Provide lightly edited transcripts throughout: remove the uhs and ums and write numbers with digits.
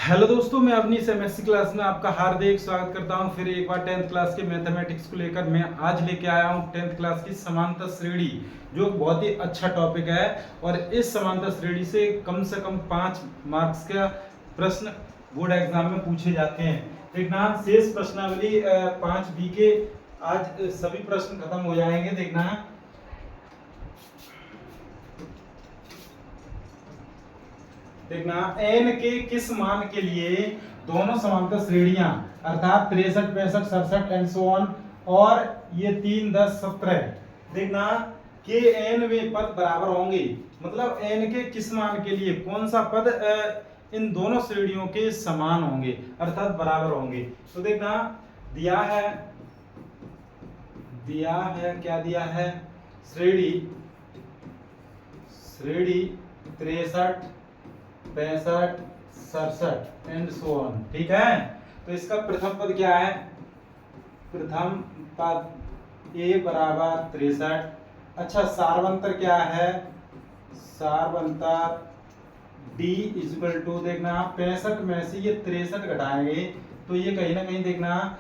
Hello दोस्तों, मैं Awanish MSc class में आपका हार्दिक स्वागत करता हूं। फिर एक बार 10th क्लास के मैथमेटिक्स को लेकर मैं आज लेके आया हूं 10th क्लास की समांतर श्रेणी, जो बहुत ही अच्छा टॉपिक है। और इस समांतर श्रेणी से कम 5 मार्क्स का प्रश्न बोर्ड एग्जाम में पूछे जाते हैं। देखना, शेष प्रश्नावली 5B के आज सभी प्रश्न खत्म हो जाएंगे। देखना n के किस मान के लिए दोनों समांतर श्रेणियां अर्थात 63, 65, 67 एंड सो ऑन और ये 3, 10, 17 देखना के n वे पद बराबर होंगे। मतलब n के किस मान के लिए कौन सा पद इन दोनों श्रेणियों के समान होंगे अर्थात बराबर होंगे। तो देखना दिया है क्या दिया है, श्रेणी 63, 65, 67 एंड सो ऑन। ठीक है, तो इसका प्रथम पद क्या है? प्रथम पद a बराबर 63। अच्छा, सारवंतर क्या है? सारवंतर d इक्वल टू देखना 65 में से ये 63 घटाएंगे तो ये कहीं ना कहीं देखना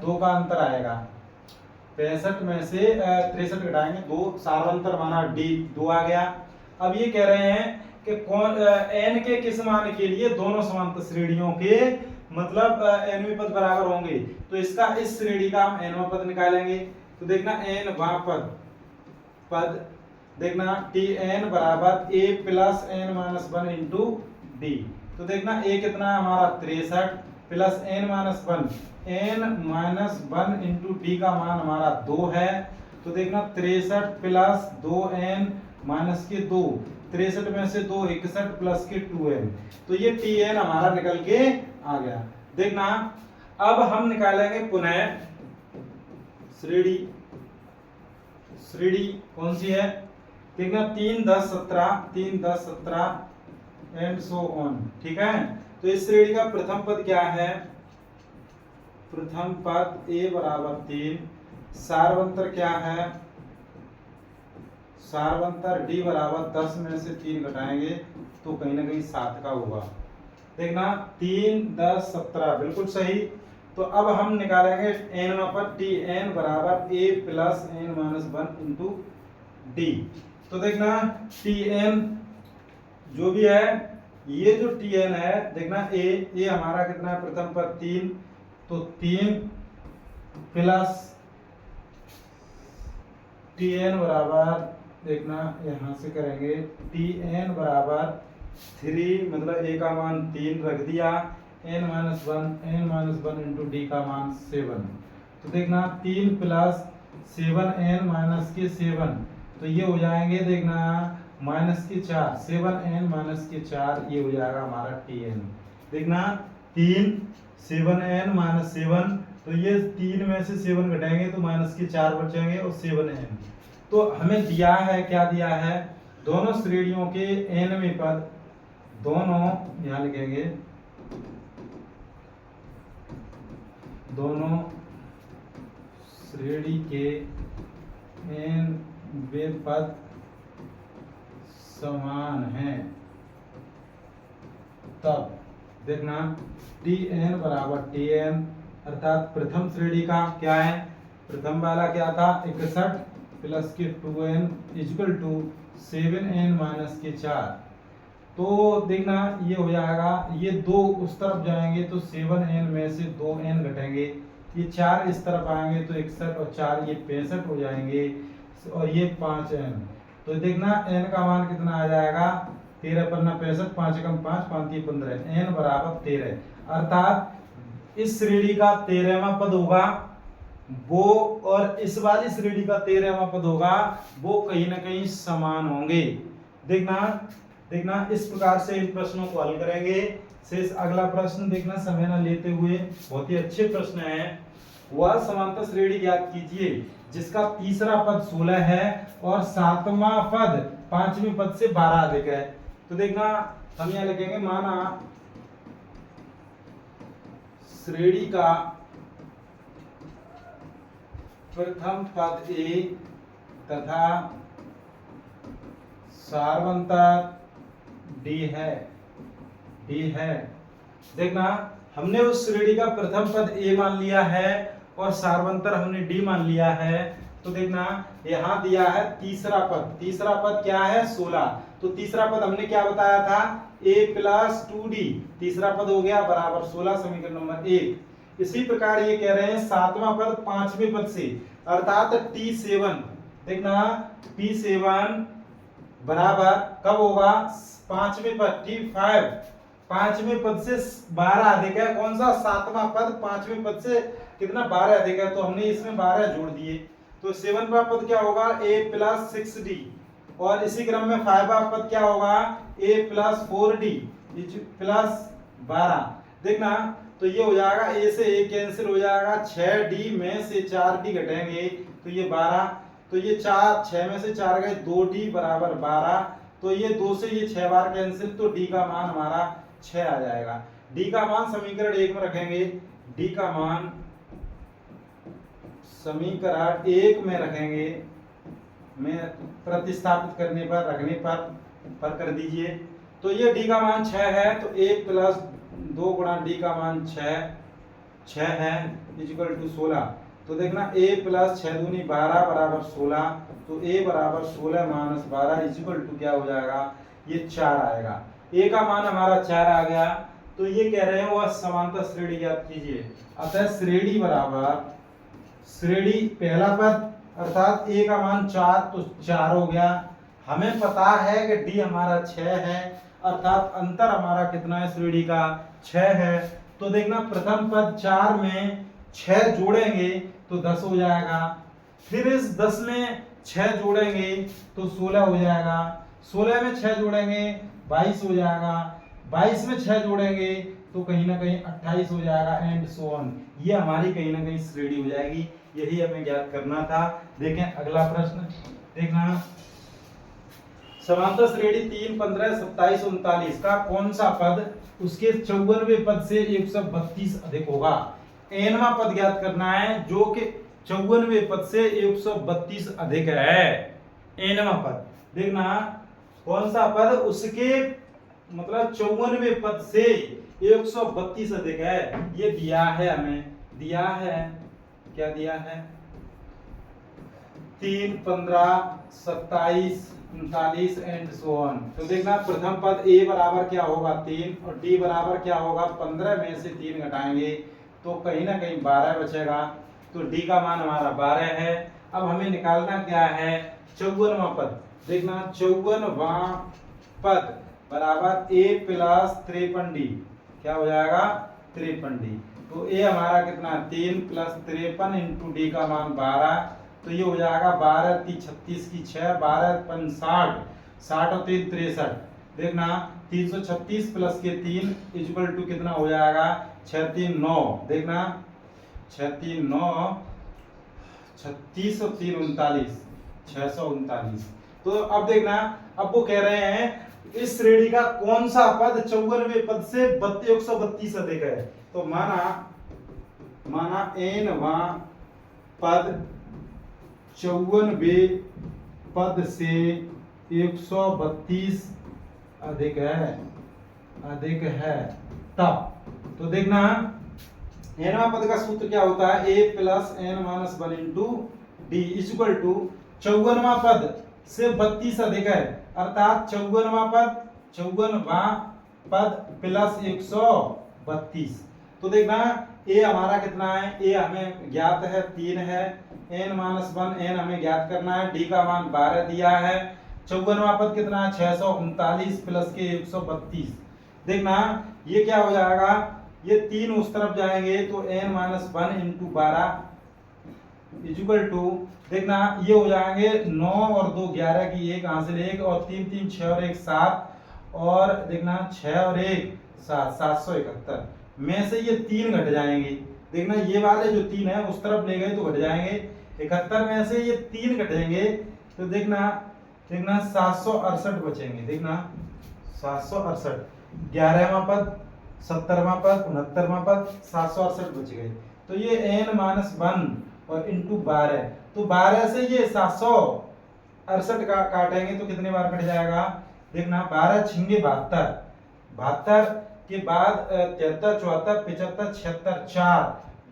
2 का अंतर आएगा। 65 में से 63 घटाएंगे 2, सारवंतर माना d 2 आ गया। अब ये कह रहे हैं कि कौन n के किस मान के लिए दोनों समांतर श्रेणियों के मतलब nवें पद बराबर होंगे। तो इसका इस श्रेणी का हम nवां पद निकालेंगे। तो देखना nवां पद देखना tn बराबर a plus n minus 1 into D. तो देखना a कितना है हमारा 63 plus n minus 1 into D का मान हमारा 2 है। तो देखना 63 प्लस 2n माइनस के 2, 63 में से 2 61 प्लस के 2n, तो ये tn हमारा निकल के आ गया। देखना अब हम निकालेंगे पुनः श्रेणी कौन सी है? देखना 3, 10, 17 एंड सो ऑन। ठीक है, तो इस श्रेणी का प्रथम पद क्या है? प्रथम पद a बराबर 3। सारवंतर क्या है? सारवंतर d बराबर 10 में से 3 घटाएंगे तो कहीं ना कहीं 7 का होगा। देखना 3, 10, 17 बिल्कुल सही। तो अब हम निकालेंगे n पर tn बराबर a plus n minus 1 into D. तो देखना tn जो भी है, ये जो tn है देखना a हमारा कितना है? प्रथम पद 3, तो 3 प्लस tn बराबर देखना यहां से करेंगे tn बराबर 3, मतलब a का मान 3 रख दिया, n माइनस 1 इंटू डी का मान 7। तो देखना 3 प्लस 7n माइनस के 7, तो ये हो जाएंगे देखना माइनस के 4, 7n माइनस के 4, ये हो जाएगा हमारा tn। देखना 3 7n माइनस 7, तो ये 3 में से 7 घटाएंगे तो माइनस के 4 बचेंगे और 7n। तो हमें दिया है क्या दिया है? दोनों श्रेणियों के nवें पद, दोनों यहां लिखेंगे, दोनों श्रेणी के nवें पद समान हैं। तब देखना tn बराबर tn अर्थात प्रथम श्रेणी का क्या है? प्रथम वाला क्या था? 61 प्लस के 2n equal to 7n minus के 4। तो देखना ये हो जाएगा, ये 2 उस तरफ जाएंगे तो 7n में से 2n घटेंगे, ये 4 इस तरफ आएंगे तो 61 और 4 ये 65 हो जाएंगे और ये 5n। तो देखना n का मान कितना आ जाएगा? 13 पन्ना 65, 5 कम 5, 5 15, n बराबर 13। अर्थात इस श्रेणी का 13वां पद होगा वो और इस वाली श्रेणी का 13वां पद होगा वो कहीं ना कहीं समान होंगे। देखना इस प्रकार से इन प्रश्नों को हल करेंगे। शेष अगला प्रश्न देखना समय न लेते हुए, बहुत ही अच्छे प्रश्न है। वह समांतर श्रेणी ज्ञात कीजिए जिसका तीसरा पद 16 है और सातवां पद 5वें पद से 12 अधिक है। तो देखना हम यहाँ लिखेंगे, माना श्रेणी का प्रथम पद a तथा सारवंतर डी है देखना हमने उस श्रेणी का प्रथम पद a मान लिया है और सार्वंतर हमने d मान लिया है। तो देखना यहाँ दिया है तीसरा पद क्या है 16। तो तीसरा पद हमने क्या बताया था a प्लस 2d, तीसरा पद हो गया बराबर 16, समीकरण नंबर 1। इसी प्रकार ये कह रहे हैं सातवां पद पांचवें पद से अर्थात t7, देखना t7 बराबर कब होगा पांचवें पद t5, पांचवें पद से 12 अधिक है, कौन सा सातवां पद पांचवें पद से कितना 12 अधिक है, तो हमने इसमें 12 जोड़ दिए। तो 7वां पद क्या होगा a प्लस 6d, और इसी क्रम में 5वां पद क्या होगा a प्लस 4d प्लस 12। देखना तो ये हो जाएगा a से a कैंसिल हो जाएगा, 6d में से 4d घटेंगे तो ये 12, तो ये 6 में से 4 गए 2d बराबर 12, तो ये 2 से ये 6 बार कैंसिल, तो d का मान हमारा 6 आ जाएगा। d का मान समीकरण 1 में रखेंगे, d का मान समीकरण 1 में रखेंगे, में प्रतिस्थापित करने पर रखने पर कर दीजिए। तो ये d का मान 6 है, तो 1 प्लस 2 गुणा d का मान 6 है इक्वल टू 16। तो देखना a प्लस 6 दूनी 12 बराबर 16, तो a बराबर 16 माइनस 12 इक्वल टू क्या हो जाएगा ये 4 आएगा। a का मान हमारा 4 आ गया। तो ये कह रहे हैं वह समांतर श्रेणी ज्ञात कीजिए। अतः श्रेणी बराबर श्रेणी पहला पद अर्थात a का मान 4, तो 4 हो गया। हमें पता है कि d हमारा 6 है, अर्थात अंतर हमारा कितना है श्रेणी का 6 है। तो देखना प्रथम पद 4 में 6 जोड़ेंगे तो 10 हो जाएगा, फिर इस 10 में 6 जोड़ेंगे तो 16 हो जाएगा, 16 में 6 जोड़ेंगे 22 हो जाएगा, 22 में 6 जोड़ेंगे तो कहीं ना कहीं 28 हो जाएगा, एंड सो ऑन। ये हमारी कहीं ना कहीं श्रेणी हो जाएगी, यही हमें ज्ञात करना था। देखें अगला प्रश्न, देखना समांतर श्रेणी 3, 15, 27, 39 का कौन सा पद उसके 54वें पद से 132 अधिक होगा। nवां पद ज्ञात करना है जो कि 54वें पद से 132 अधिक है। nवां पद देखना कौन सा पद उसके मतलब 54वें पद से 132 अधिक है, ये दिया है, हमें दिया है, क्या दिया है 3, 15, 27, 39 एंड सो ऑन। तो देखना प्रथम पद a बराबर क्या होगा 3 और d बराबर क्या होगा 15 में से 3 घटाएंगे तो कहीं ना कहीं 12 बचेगा, तो d का मान हमारा 12 है। अब हमें निकालना क्या है 54वां पद। देखना 54वां पद बराबर a प्लस 53d, क्या हो जाएगा 53d। तो a हमारा कितना 3 प्लस 53 इंटू d का मान 12, तो ये हो जाएगा 12 3 36 की 6, 12 5 60, 60 और 3 63। देखना 336 प्लस के 3 इक्वल टू कितना हो जाएगा 6 3 9। देखना 6 3 9, 36 और 3 39, 639। तो अब देखना अब वो कह रहे हैं इस श्रेणी का कौन सा पद 54वें पद से 132 अधिक है। तो माना nवां पद 54वें पद से 132 अधिक है तब। तो देखना nवां पद का सूत्र क्या होता है a plus n minus 1 into D equal to 54वां पद से 32 अधिक है, अर्थात 54वां पद प्लस 132। तो देखना a हमारा कितना है, a हमें ज्ञात है 3 है, n माइनस 1 n हमें ज्ञात करना है, d का मान 12 दिया है, 54वां पद कितना है 639 प्लस के 132। देखना ये क्या हो जाएगा, ये 3 उस तरफ जाएंगे तो n minus 1 into 12 equal to देखना ये हो जाएंगे 9 और 2 11 की 1 हासिल 1 और 3 3 6 और 1 7 और देखना 6 और 1 7 771 में से ये 3 घट जाएंगे। देखना ये वाले जो 3 है उस तरफ ले गए तो घट जाएंगे, 71 में से ये 3 घटेंगे तो देखना 768 बचेंगे। देखना 768, 11वां पद 70वां पद 69वां पद 768 बच गए। तो ये n माइनस 1 और इंटू 12, तो 12 से ये 768 का काटेंगे तो कितने बार कट जाएगा। देखना 12 छिंगे 72, 72 के बाद 73, 74, 75, 76, 4,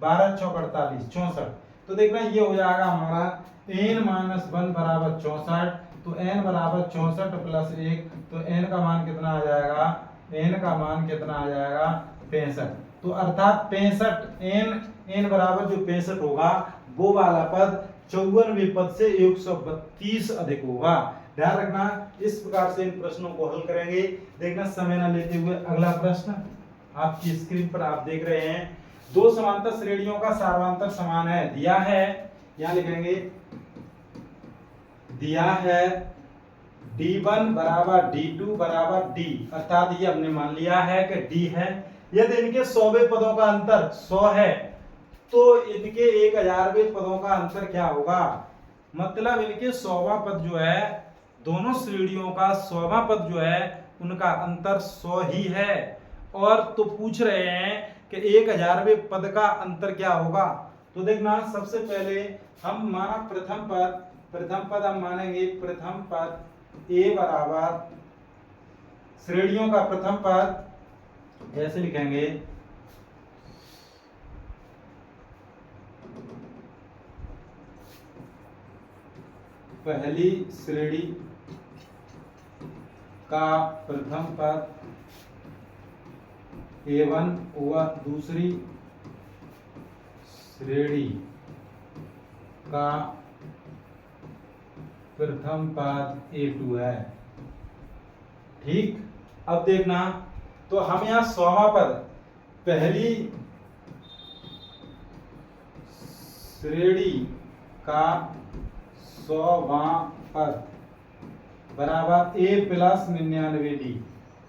12 चौक 48, 64। तो देखना ये हो जाएगा हमारा n-1 बराबर 64। तो n बराबर 64 प्लस 1, तो n का मान कितना आ जाएगा? n का मान कितना आ जाएगा? 65। तो अर्थात 65 n बराबर जो 65 होगा वो वाला पद 54वें पद से 132 अधिक होगा। ध्यान रखना, इस प्रकार से इन प्रश्नों को हल करेंगे। देखना समय न लेते हुए अगला प्रश्न आपकी स्क्रीन पर आप देख रहे हैं। दो समांतर श्रेणियों का सार्वंतर समान है। दिया है, यहां लिखेंगे, दिया है D1 बराबर D2 बराबर D, अर्थात ये हमने मान लिया है कि D है। यदि इनके 100वें पदों का अंतर 100 है तो इनके 1000वें पदों का अंतर क्या होगा? मतलब इनके 100वां पद जो है, दोनों श्रेणियों का 100वां पद जो है उनका अंतर 100 ही है। और तो पूछ रहे हैं कि 1000वें पद का अंतर क्या होगा। तो देखना, सबसे पहले हम माना प्रथम पद हम मानेंगे, प्रथम पद A बराबर श्रेणियों का प्रथम पद ऐसे लिखेंगे, पहली श्रेणी का प्रथम पद A1 व दूसरी श्रेणी का प्रथम पद A2 है। ठीक, अब देखना, तो हम यहाँ 100वां पद, पहली श्रेणी का 100वां पद बराबर A प्लस 99D,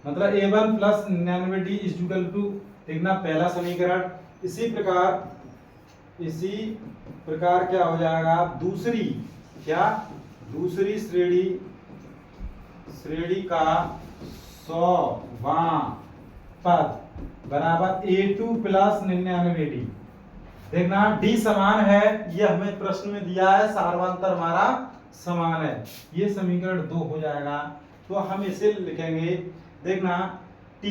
मतलब A1 plus 99D is equal to, देखना पहला समीकरण। इसी प्रकार क्या हो जाएगा? दूसरी श्रेणी का 100वां पद बराबर A2 प्लस 99D। देखना, D समान है, ये हमें प्रश्न में दिया है, सार्वंतर हमारा समान है, ये समीकरण 2 हो जाएगा। तो हम इसे लिखेंगे, देखना T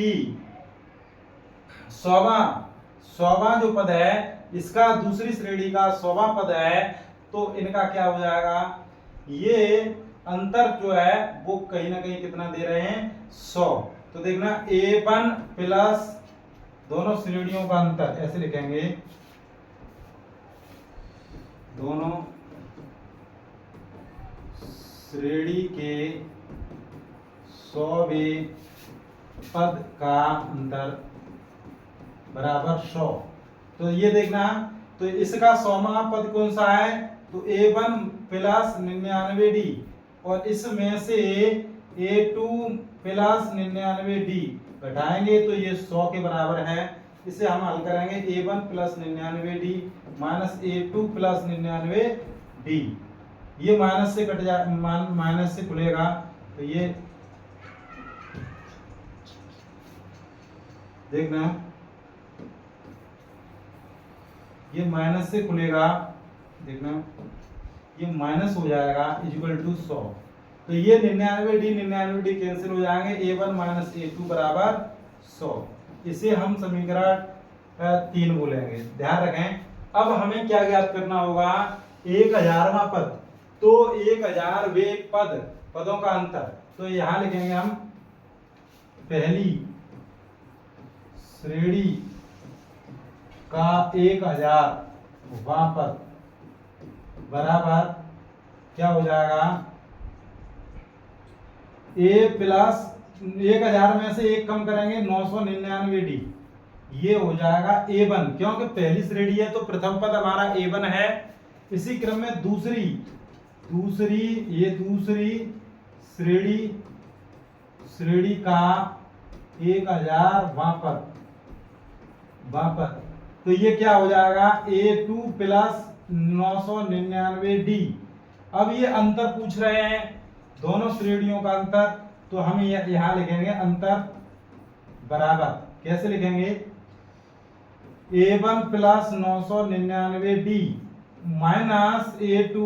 100वां जो पद है इसका दूसरी श्रेणी का 100वां पद है, तो इनका क्या हो जाएगा? ये अंतर जो है वो कहीं ना कहीं कितना दे रहे हैं? 100। तो देखना, A1 प्लस दोनों श्रेणियों का अंतर ऐसे लिखेंगे, दोनों श्रेणी के 100वें पद का अंतर बराबर 100। तो ये देखना, तो इसका 100वां पद कौन सा है? तो A1 प्लस 99D, और इसमें से A2 प्लस 99D घटाएंगे तो ये 100 के बराबर है। इसे हम हल करेंगे, A1 plus 99D minus A2 plus 99D, ये माइनस से कट जा, माइनस से खुलेगा, तो ये देखना, ये माइनस से खुलेगा, देखना ये माइनस हो जाएगा इक्वल टू 100। तो ये 99D कैंसिल हो जाएंगे, A1 माइनस A2 बराबर 100। इसे हम समीकरण 3 बोलेंगे। ध्यान रखें, अब हमें क्या ज्ञात करना होगा? 1000वां पद, तो 1000वें पदों का अंतर। तो यहां लिखेंगे हम, पहली श्रेणी का 1000वां पद बराबर क्या हो जाएगा? A प्लस 1000 में से एक कम करेंगे 999D, ये हो जाएगा A1, क्योंकि पहली श्रेणी है तो प्रथम पद हमारा A1 है। इसी क्रम में दूसरी श्रेणी का 1000वां पद, तो ये क्या हो जाएगा? A2 plus 999D। अब ये अंतर पूछ रहे हैं, दोनों श्रेणियों का अंतर, तो हम यहां लिखेंगे अंतर बराबर, कैसे लिखेंगे? A1 plus 999D minus A2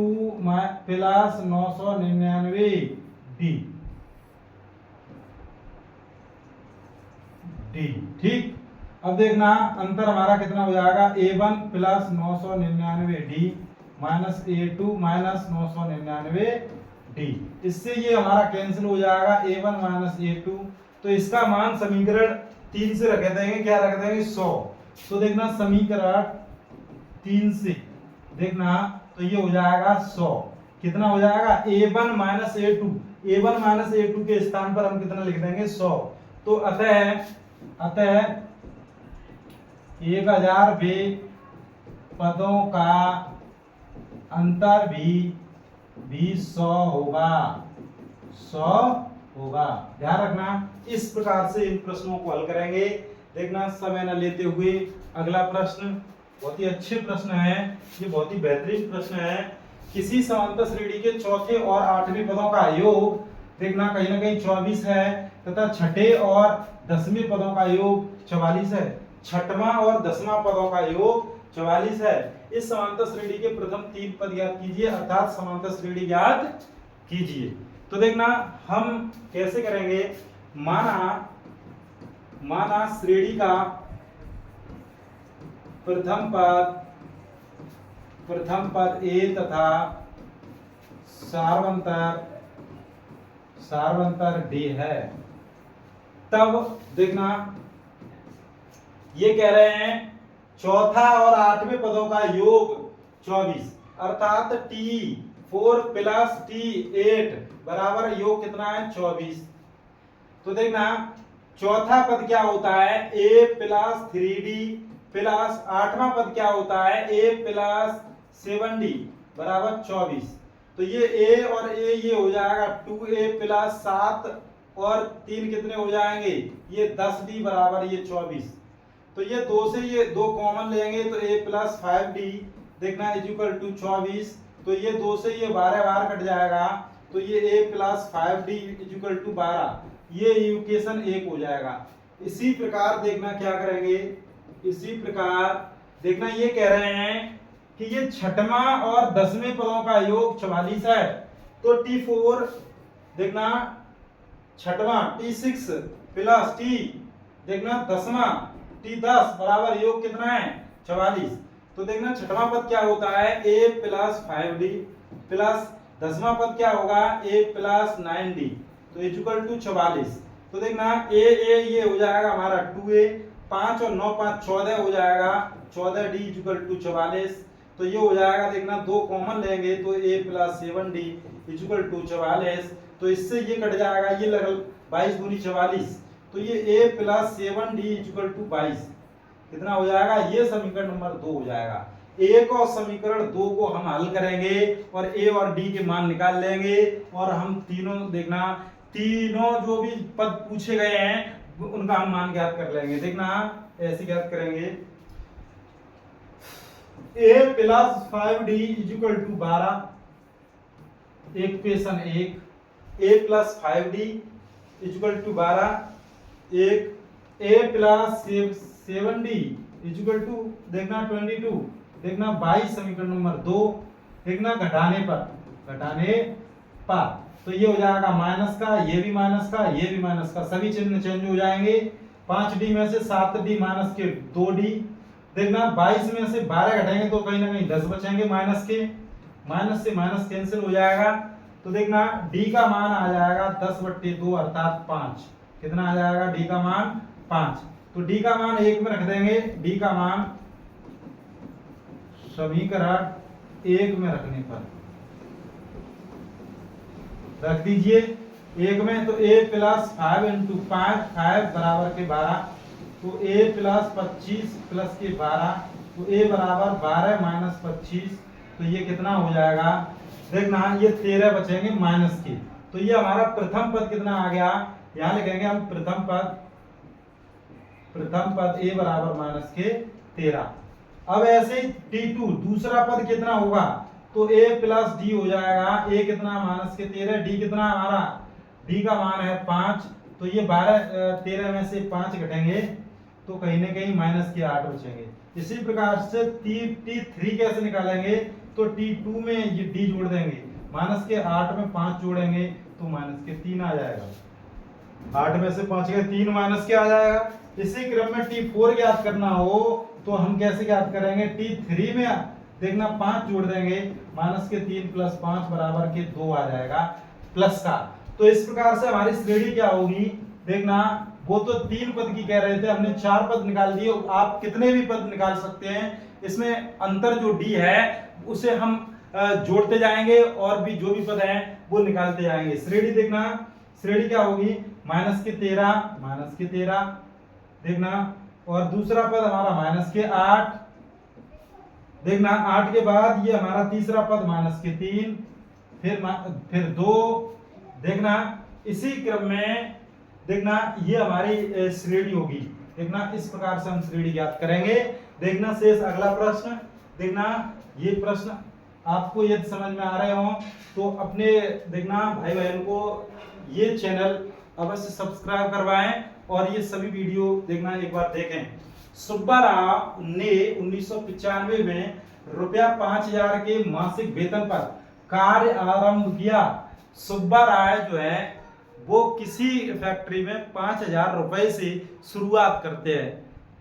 plus 999D D. ठीक, अब देखना अंतर हमारा कितना हो जाएगा, A1 plus 999 D minus A2 minus 999 D. इससे ये हमारा कैंसिल हो जाएगा, A1 माइनस A2। तो इसका मान समीकरण 3 से रख देंगे, क्या रख देंगे 100। तो देखना समीकरण 3 से देखना तो ये हो जाएगा 100। कितना हो जाएगा, A1 minus A2, A1 minus A2 के स्थान पर हम कितना लिख देंगे 100। तो अतः 1000 वे पदों का अंतर भी 100 होगा, 100 होगा। ध्यान रखना, इस प्रकार से इन प्रश्नों को हल करेंगे। देखना समय न लेते हुए अगला प्रश्न बहुत ही अच्छे प्रश्न है, ये बहुत ही बेहतरीन प्रश्न है। किसी समांतर श्रेणी के चौथे और आठवें पदों का योग देखना कहीं ना कहीं 24 है तथा छठे और 10वें पदों का योग 44 है। छठवां और 10वां पदों का योग 44 है। इस समांतर श्रेणी के प्रथम 3 पद ज्ञात कीजिए, अर्थात समांतर श्रेणी ज्ञात कीजिए। तो देखना हम कैसे करेंगे, माना श्रेणी का प्रथम पद A तथा सार्वंतर D है। तब देखना ये कह रहे हैं चौथा और आठवें पदों का योग 24, अर्थात T4 प्लस T8 बराबर योग कितना है 24। तो देखना चौथा पद क्या होता है, A प्लस 3D प्लस आठवां पद क्या होता है, A प्लस 7D बराबर 24। तो ये A और A ये हो जाएगा 2A प्लस 7 और 3 कितने हो जाएंगे, ये 10D बराबर ये 24। तो ये 2 से ये 2 कॉमन लेंगे तो A प्लस 5D देखना इक्वल टू 24। तो ये 2 से ये 12 बार कट जाएगा, तो ये A plus 5D equal to 12, ये इक्वेशन 1 हो जाएगा। इसी प्रकार देखना क्या करेंगे, इसी प्रकार देखना ये कह रहे हैं कि ये छठवां और 10वें पदों का योग 44 है। तो T4 देखना छठवां T6 प्लस T देखना 10वां T10 बराबर योग कितना है 44। तो देखना छठवां पद क्या होता है, A प्लस 5D प्लस 10वां पद क्या होगा, A प्लस 9D तो इक्वल टू 44। तो देखना A ये हो जाएगा हमारा 2A, 5 और 9 5 14 हो जाएगा, 14D इक्वल टू 44। तो ये हो जाएगा देखना 2 कॉमन लेंगे तो A plus 7D equal to 44। तो इससे ये कट जाएगा, ये लगल 22 दूनी 44। तो ये A plus 7D equal to 22 कितना हो जाएगा, ये समीकरण नंबर 2 हो जाएगा। एक और समीकरण 2 को हम हल करेंगे और A और D के मान निकाल लेंगे और हम तीनों देखना तीनों जो भी पद पूछे गए हैं उनका हम मान ज्ञात कर लेंगे। देखना ऐसे ज्ञात करेंगे, A plus 5D equal to 12 equation 1, A plus 5D equal to 12 एक, A plus 7D equal to देखना 22 देखना 22 समीकरण नंबर 2 देखना घटाने पर तो ये हो जाएगा माइनस का, ये भी माइनस का, ये भी माइनस का, सभी चिन्ह चेंज हो जाएंगे। 5D में से 7D माइनस के 2D देखना 22 में से 12 घटाएंगे तो कहीं ना कहीं 10 बचेंगे माइनस के, माइनस से माइनस कैंसिल हो जाएगा। तो देखना D का मान आ जाएगा 10/2 अर्थात 5। कितना आ जाएगा, D का मान 5। तो D का मान 1 में रख देंगे, D का मान समीकरण 1 में रखने पर रख दीजिए 1 में। तो A प्लस 5 इंटू 5 बराबर के 12, तो A प्लस 25 प्लस के 12 तो A बराबर 12 माइनस 25 तो ये कितना हो जाएगा, देखना ये 13 बचेंगे माइनस के। तो ये हमारा प्रथम पद कितना आ गया, यहाँ लिखेंगे हम प्रथम पद A बराबर माइनस के 13। अब ऐसे ही T2 दूसरा पद कितना होगा, तो A प्लस D हो जाएगा, A कितना माइनस के 13, D कितना हमारा D का मान है 5। तो ये 13 में से 5 घटेंगे तो कहीं ना कहीं माइनस के 8 बचेंगे। इसी प्रकार से T3 कैसे निकालेंगे, तो T2 में ये D जोड़ देंगे, माइनस के 8 में 5 जोड़ेंगे तो माइनस के 3 आ जाएगा। 8 में से 5 के 3 माइनस के आ जाएगा। इसी क्रम में T4 ज्ञात करना हो तो हम कैसे ज्ञात करेंगे? T3 में देखना 5 जोड़ देंगे, -3 + 5 बराबर के 2 आ जाएगा प्लस का। तो इस प्रकार से हमारी श्रेणी क्या होगी? देखना, वो तो 3 पद की कह रहे थे, हमने 4 पद निकाल दिए। आप कितने भी पद निकाल सकते हैं, इसमें अंतर जो D है उसे हम जोड़ते जाएंगे और भी जो भी पद हैं वो निकालते जाएंगे। श्रेणी देखना, श्रेणी क्या होगी? -13 देखना, और दूसरा पद हमारा -8 देखना, 8 के बाद ये हमारा तीसरा पद -3, फिर 2 देखना। इसी क्रम में देखना ये हमारी श्रेणी होगी। देखना इस प्रकार से हम श्रेणी ज्ञात करेंगे। देखना शेष अगला प्रश्न। देखना ये प्रश्न आपको यदि समझ में आ रहे हो तो अपने देखना भाई बहन को ये चैनल अवश्य सब्सक्राइब करवाएं और ये सभी वीडियो देखना एक बार देखें। सुब्बा राव ने 1995 में ₹5000 के मासिक वेतन पर कार्य आरंभ किया। सुब्बा राय जो है वो किसी फैक्ट्री में 5000 रुपए से शुरुआत करते हैं।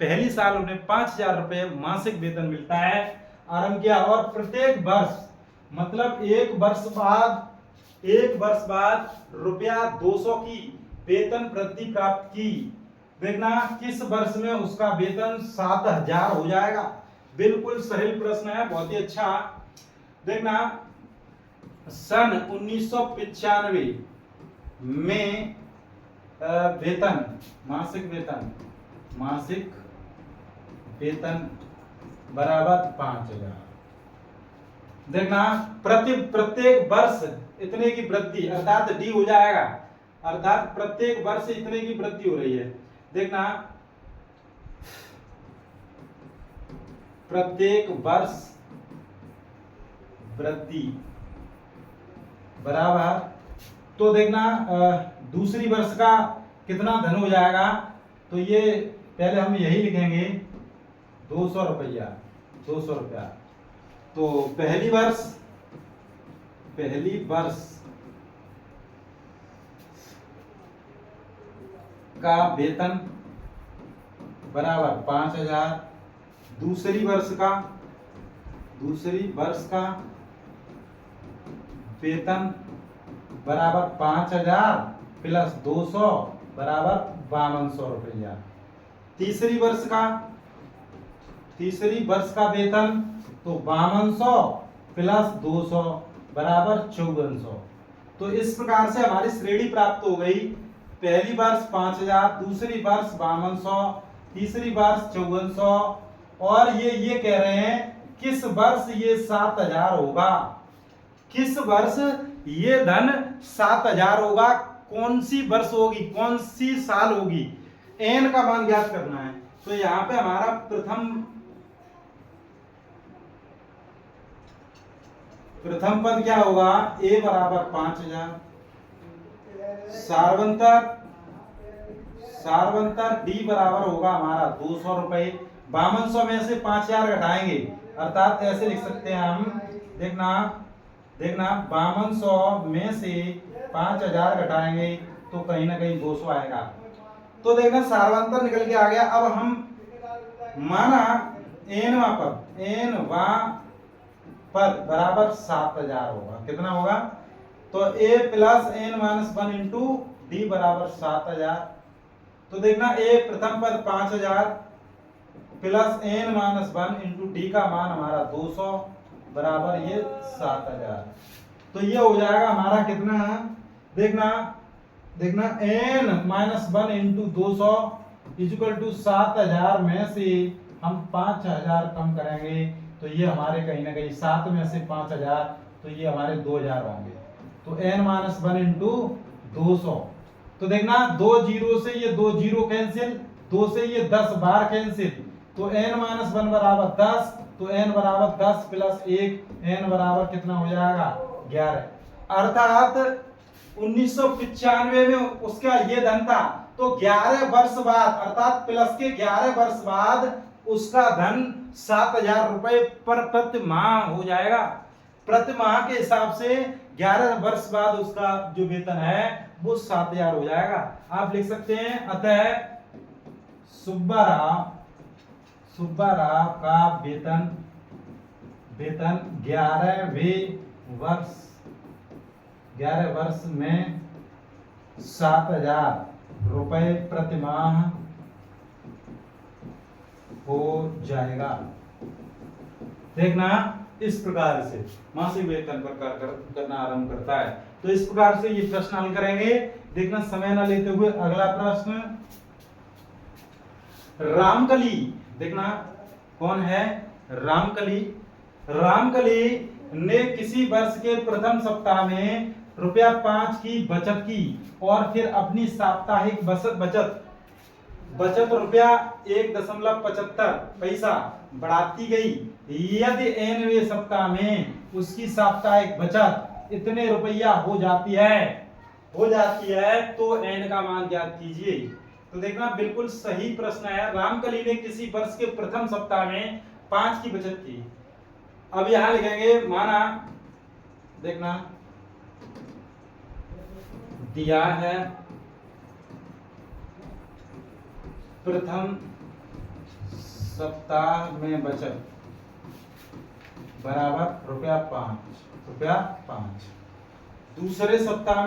पहली साल उन्हें 5000 रुपए मासिक वेतन मिलता है, आरंभ किया, और प्रत्येक वर्ष मतलब एक वर्ष बाद ₹200 की वेतन वृद्धि प्राप्त की। देखना किस वर्ष में उसका वेतन 7000 हो जाएगा? बिल्कुल सरल प्रश्न है, बहुत ही अच्छा। देखना सन 1995 में वेतन मासिक वेतन बराबर 5000। देखना प्रत्येक वर्ष इतने की वृद्धि अर्थात D हो जाएगा, अर्थात प्रत्येक वर्ष इतने की वृद्धि हो रही है। देखना प्रत्येक वर्ष वृद्धि बराबर, तो देखना दूसरी वर्ष का कितना धन हो जाएगा? तो ये पहले हम यही लिखेंगे 200 रुपया। तो पहली वर्ष का वेतन बराबर 5000, दूसरी वर्ष का वेतन बराबर 5000 प्लस 200 बराबर 5200 रुपया। तीसरी वर्ष का वेतन तो 5200 प्लस 200 बराबर 5400। तो इस प्रकार से हमारी श्रेणी प्राप्त हो गई। पहली वर्ष 5000, दूसरी वर्ष 5200, तीसरी वर्ष 5400, और ये कह रहे हैं किस वर्ष ये 7000 होगा, किस वर्ष ये धन 7000 होगा, कौन सी वर्ष होगी, कौन सी साल होगी, एन का मान ज्ञात करना है। तो यहाँ पे हमारा प्रथम पद क्या होगा? ए बराबर 5000, सार्वंतर डी बराबर होगा हमारा 200 रुपए। 5200 में से 5000 घटाएंगे, अर्थात ऐसे लिख सकते हैं हम। देखना 5200 में से 5000 घटाएंगे तो कहीं ना कहीं 200 आएगा। तो देखना सार्वंतर निकल के आ गया। अब हम माना एनवा पद बराबर 7000 होगा। कितना होगा? तो a plus n minus 1 into D बराबर 7000। तो देखना a प्रथम पद 5000 plus n minus 1 into D का मान हमारा 200 बराबर ये 7000। तो ये हो जाएगा हमारा कितना? देखना n minus 1 into 200 equal to 7000 में से हम 5000 कम करेंगे तो ये हमारे कहीं ना कहीं 7 में से 5000 तो ये हमारे 2000 होंगे। तो n माइनस 1 इंटू 200। तो देखना 2 जीरो से ये 2 जीरो कैंसिल, 2 से ये 10 बार कैंसिल, तो n माइनस 1 बराबर 10। तो n बराबर 10 प्लस 1, n बराबर कितना हो जाएगा? 11। अर्थात 1995 में उसका ये धन था, तो 11 वर्ष बाद अर्थात प्लस के 11 वर्ष बाद उसका धन 7000 रुपए पर प्रति माह हो जाएगा। प्रति माह के हिसाब से 11 वर्ष बाद उसका जो वेतन है वो 7000 हो जाएगा। आप लिख सकते हैं अतः सुब्बाराव का वेतन 11 वर्ष में 7,000 रुपए प्रति माह हो जाएगा। देखना, इस प्रकार से मासिक वेतन पर करना आरंभ करता है। तो इस प्रकार से ये प्रश्न हल करेंगे। देखना, समय न लेते हुए अगला प्रश्न। रामकली, देखना कौन है? रामकली। रामकली ने किसी वर्ष के प्रथम सप्ताह में ₹5 की बचत की और फिर अपनी साप्ताहिक बचत ₹1.75 बढ़ाती गई। यदि nवें सप्ताह में उसकी साप्ताहिक बचत इतने रुपया हो जाती है तो n का मान ज्ञात कीजिए। तो देखना, बिल्कुल सही प्रश्न है। रामकली ने किसी वर्ष के प्रथम सप्ताह में 5 की बचत की। अब यहां लिखेंगे, माना, देखना दिया है प्रथम सप्ताह में बचत बराबर ₹5। दूसरे सप्ताह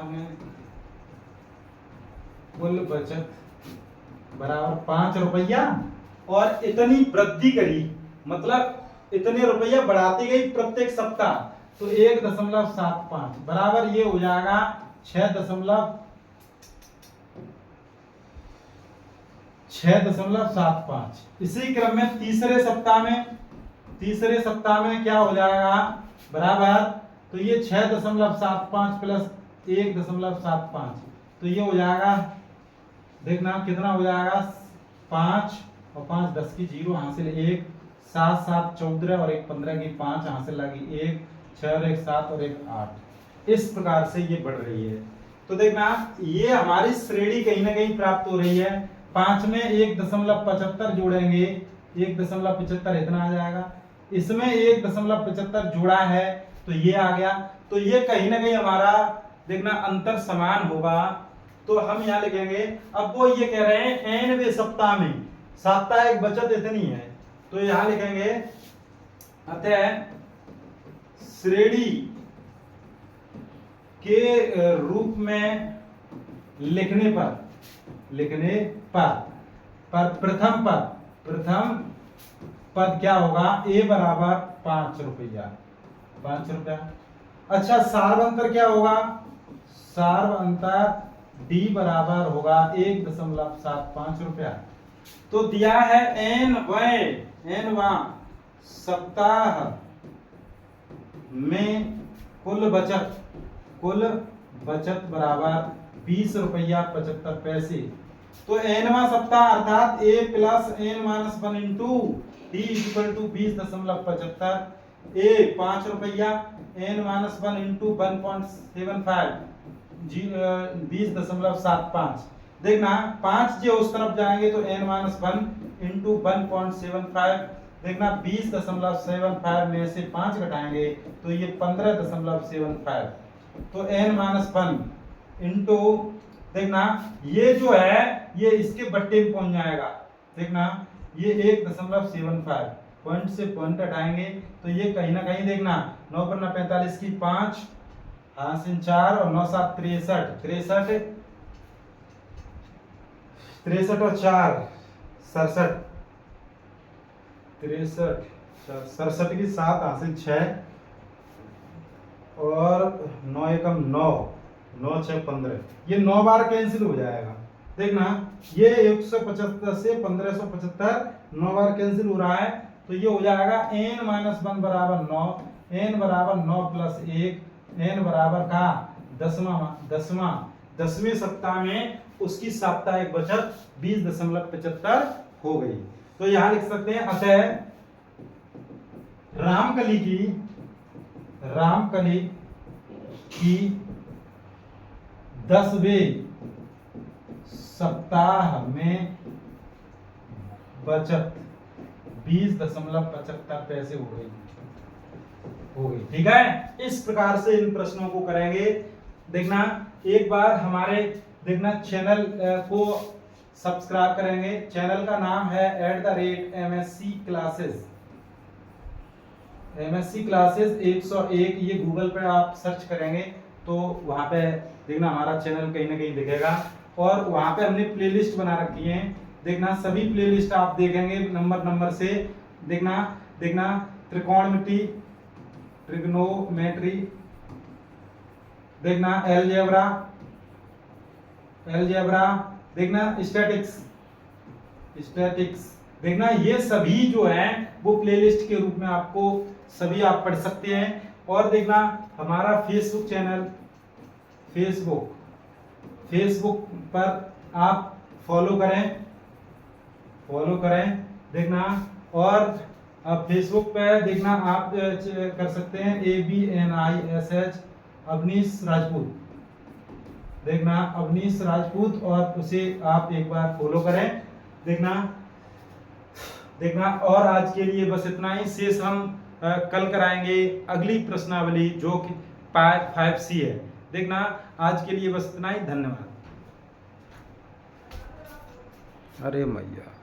में कुल बचत बराबर ₹5 और इतनी वृद्धि करी, मतलब इतने रुपया बढ़ाती गई प्रत्येक सप्ताह, तो 1.75 बराबर ये हो जाएगा 6.75। इसी क्रम में तीसरे सप्ताह में क्या हो जाएगा? बराबर, तो ये 6.75 प्लस 1.75, तो ये हो जाएगा, देखना कितना हो जाएगा? 5 और 5 10 की 0 हासिल 1, 7 7 14 और 1 15 की 5 हासिल लगी 1, 6 और 1 7 और 1 8। इस प्रकार से ये बढ़ रही है। तो देखना, ये हमारी श्रेणी कहीं ना कहीं प्राप्त हो रही है। 5 में 1.75 जोड़ेंगे, 1.75 इतना आ जाएगा। इसमें 1.75 जोड़ा है तो ये आ गया। तो ये कहीं ना कहीं हमारा, देखना, अंतर समान होगा। तो हम यहाँ लिखेंगे, अब वो ये कह रहे हैं nवें सप्ताह में साप्ताहिक बचत इतनी है, तो यहाँ लिखेंगे, अतः श्रेणी के रूप में लिखने पर प्रथम पद क्या होगा? a बराबर ₹5। अच्छा, सार्वंतर क्या होगा? सार्वंतर d बराबर होगा ₹1.75। तो दिया है nवां सप्ताह में कुल बचत बराबर ₹20.75। तो nवां सप्ताह अर्थात a plus n-1 into d equal to 20.75, a ₹5, n-1 into 1.75 20.75। देखना, 5 जो उस तरफ जाएंगे तो n-1 इंटू 1.75, देखना 20.75 में से 5 घटाएंगे तो ये 15.75, तो n-1 इंटू, देखना ये जो है ये इसके बट्टे में पहुंच जाएगा। देखना, ये 1.75 पॉइंट से पॉइंट हटाएंगे तो ये कहीं ना कहीं, देखना 9 पर 45 की 5 हासिल 4 और 9 7 63 और 4 67 की 7 हासिल 6 और 9 एकम 9 9 6 15, ये 9 बार कैंसिल हो जाएगा। देखना, ये 175 से 1575 9 बार कैंसिल हो रहा है, तो ये हो जाएगा n-1 बराबर 9, n बराबर 9 प्लस 1, n बराबर का 10वें सप्ताह में उसकी साप्ताहिक बचत 20.75 हो गई। तो यहां लिख सकते हैं, अतः रामकली की 10वें सप्ताह में बचत 20.75 पैसे हो गई। ठीक है, इस प्रकार से इन प्रश्नों को करेंगे। देखना, एक बार हमारे देखना चैनल को सब्सक्राइब करेंगे। चैनल का नाम है @MSc क्लासेस। MSc क्लासेस 101, ये गूगल पे आप सर्च करेंगे तो वहाँ पे देखना हमारा चैनल कहीं ना कहीं दिखेगा। और वहाँ पे हमने प्लेलिस्ट बना रखी है, देखना सभी प्लेलिस्ट आप देखेंगे नंबर से। देखना त्रिकोणमिति, ट्रिग्नोमेट्री, देखना अलजेब्रा, देखना स्टैटिक्स, देखना ये सभी जो है वो प्लेलिस्ट के रूप में आपको सभी आप पढ़ सकते हैं। और देखना हमारा फेसबुक चैनल, फेसबुक पर आप फॉलो करें देखना। और फेसबुक पे देखना आप कर सकते हैं ABNISH अवनीश राजपूत, देखना अवनीश राजपूत, और उसे आप एक बार फॉलो करें देखना। और आज के लिए बस इतना ही, शेष हम कल कराएंगे अगली प्रश्नावली जो कि पार्ट 5C है। देखना आज के लिए बस इतना ही, धन्यवाद। अरे मैया।